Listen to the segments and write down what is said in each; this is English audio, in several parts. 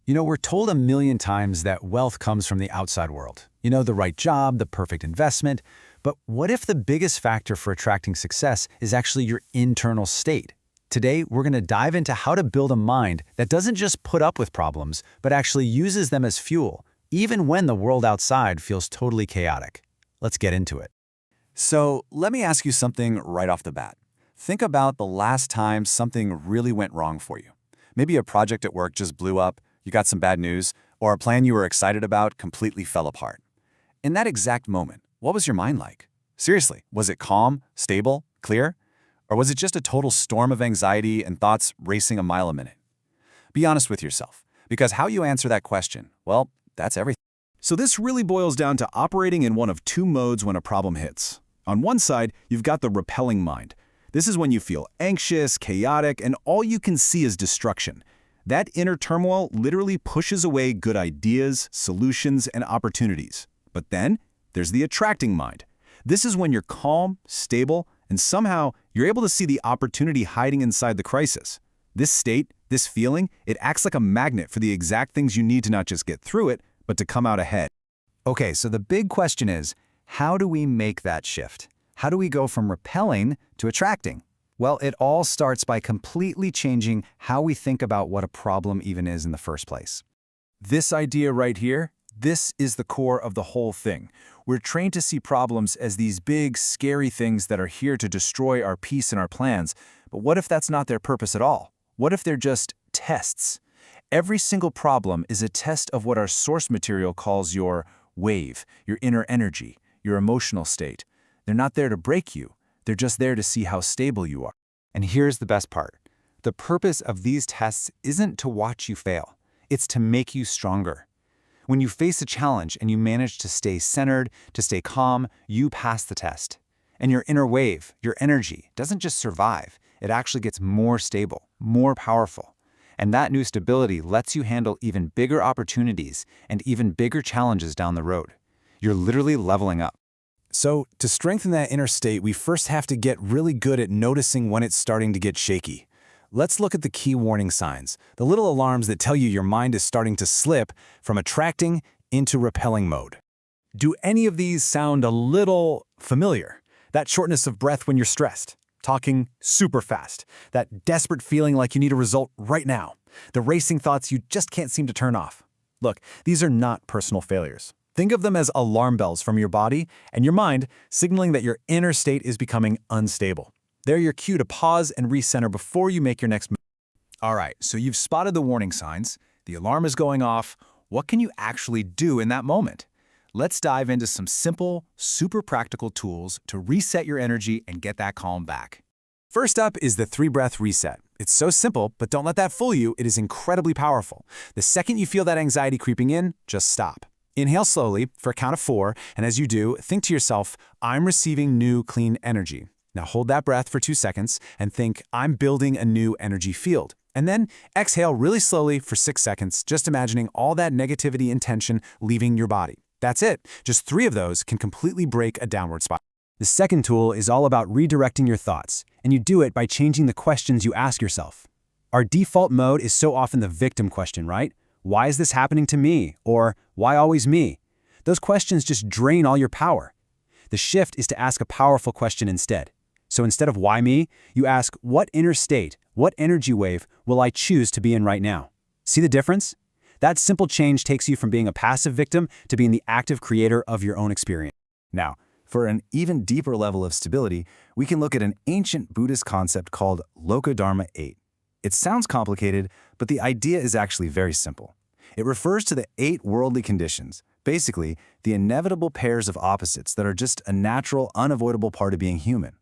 We're told a million times that wealth comes from the outside world. The right job, the perfect investment. But what if the biggest factor for attracting success is actually your internal state? Today, we're going to dive into how to build a mind that doesn't just put up with problems, but actually uses them as fuel, even when the world outside feels totally chaotic. Let's get into it. So let me ask you something right off the bat. Think about the last time something really went wrong for you. Maybe a project at work just blew up, you got some bad news, or a plan you were excited about completely fell apart. In that exact moment, what was your mind like? Seriously, was it calm, stable, clear? Or was it just a total storm of anxiety and thoughts racing a mile a minute? Be honest with yourself, because how you answer that question, well, that's everything. So this really boils down to operating in one of two modes when a problem hits. On one side, you've got the repelling mind. This is when you feel anxious, chaotic, and all you can see is destruction. That inner turmoil literally pushes away good ideas, solutions, and opportunities. But then, there's the attracting mind. This is when you're calm, stable, and somehow you're able to see the opportunity hiding inside the crisis. This state, this feeling, it acts like a magnet for the exact things you need to not just get through it, but to come out ahead. Okay, so the big question is, how do we make that shift? How do we go from repelling to attracting? Well, it all starts by completely changing how we think about what a problem even is in the first place. This idea right here, this is the core of the whole thing. We're trained to see problems as these big, scary things that are here to destroy our peace and our plans. But what if that's not their purpose at all? What if they're just tests? Every single problem is a test of what our source material calls your wave, your inner energy, your emotional state. They're not there to break you. They're just there to see how stable you are. And here's the best part. The purpose of these tests isn't to watch you fail. It's to make you stronger. When you face a challenge and you manage to stay centered, to stay calm, you pass the test. And your inner wave, your energy, doesn't just survive. It actually gets more stable, more powerful. And that new stability lets you handle even bigger opportunities and even bigger challenges down the road. You're literally leveling up. So, to strengthen that inner state, we first have to get really good at noticing when it's starting to get shaky. Let's look at the key warning signs, the little alarms that tell you your mind is starting to slip from attracting into repelling mode. Do any of these sound a little familiar? That shortness of breath when you're stressed, talking super fast, that desperate feeling like you need a result right now, the racing thoughts you just can't seem to turn off. Look, these are not personal failures. Think of them as alarm bells from your body and your mind signaling that your inner state is becoming unstable. They're your cue to pause and recenter before you make your next move. All right, so you've spotted the warning signs, the alarm is going off. What can you actually do in that moment? Let's dive into some simple, super practical tools to reset your energy and get that calm back. First up is the 3-breath reset. It's so simple, but don't let that fool you. It is incredibly powerful. The second you feel that anxiety creeping in, just stop. Inhale slowly for a count of 4, and as you do, think to yourself, I'm receiving new, clean energy. Now hold that breath for 2 seconds and think, I'm building a new energy field. And then exhale really slowly for 6 seconds, just imagining all that negativity and tension leaving your body. That's it. Just 3 of those can completely break a downward spiral. The second tool is all about redirecting your thoughts, and you do it by changing the questions you ask yourself. Our default mode is so often the victim question, right? Why is this happening to me? Or why always me? Those questions just drain all your power. The shift is to ask a powerful question instead. So instead of why me, you ask what inner state, what energy wave will I choose to be in right now? See the difference? That simple change takes you from being a passive victim to being the active creator of your own experience. Now, for an even deeper level of stability, we can look at an ancient Buddhist concept called Lokodharma 8. It sounds complicated, but the idea is actually very simple. It refers to the 8 worldly conditions, basically the inevitable pairs of opposites that are just a natural, unavoidable part of being human.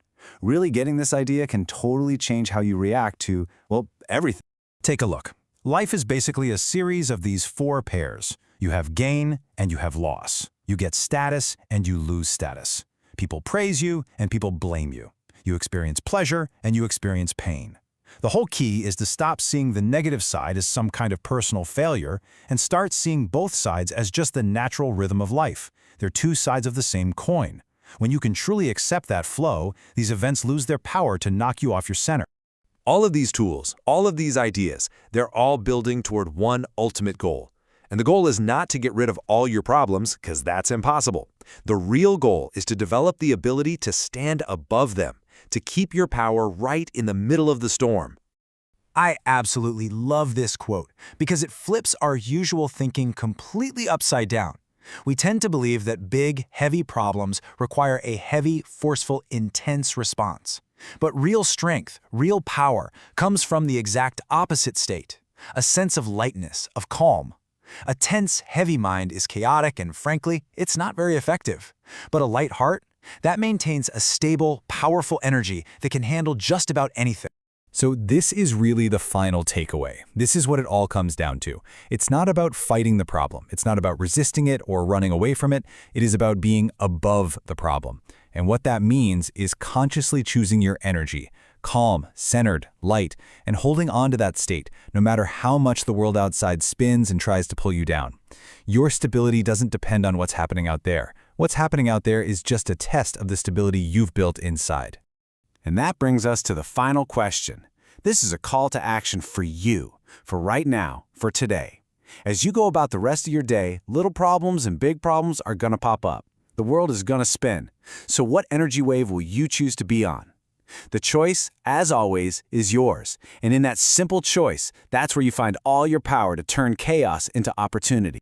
Really getting this idea can totally change how you react to, well, everything. Take a look. Life is basically a series of these 4 pairs. You have gain and you have loss. You get status and you lose status. People praise you and people blame you. You experience pleasure and you experience pain. The whole key is to stop seeing the negative side as some kind of personal failure and start seeing both sides as just the natural rhythm of life. They're 2 sides of the same coin. When you can truly accept that flow, these events lose their power to knock you off your center. All of these tools, all of these ideas, they're all building toward one ultimate goal. And the goal is not to get rid of all your problems, because that's impossible. The real goal is to develop the ability to stand above them, to keep your power right in the middle of the storm. I absolutely love this quote because it flips our usual thinking completely upside down. We tend to believe that big, heavy problems require a heavy, forceful, intense response. But real strength, real power, comes from the exact opposite state, a sense of lightness, of calm. A tense, heavy mind is chaotic and, frankly, it's not very effective. But a light heart, that maintains a stable, powerful energy that can handle just about anything. So this is really the final takeaway. This is what it all comes down to. It's not about fighting the problem. It's not about resisting it or running away from it. It is about being above the problem. And what that means is consciously choosing your energy, calm, centered, light, and holding on to that state, no matter how much the world outside spins and tries to pull you down. Your stability doesn't depend on what's happening out there. What's happening out there is just a test of the stability you've built inside. And that brings us to the final question. This is a call to action for you, for right now, for today. As you go about the rest of your day, little problems and big problems are going to pop up. The world is going to spin. So what energy wave will you choose to be on? The choice, as always, is yours. And in that simple choice, that's where you find all your power to turn chaos into opportunity.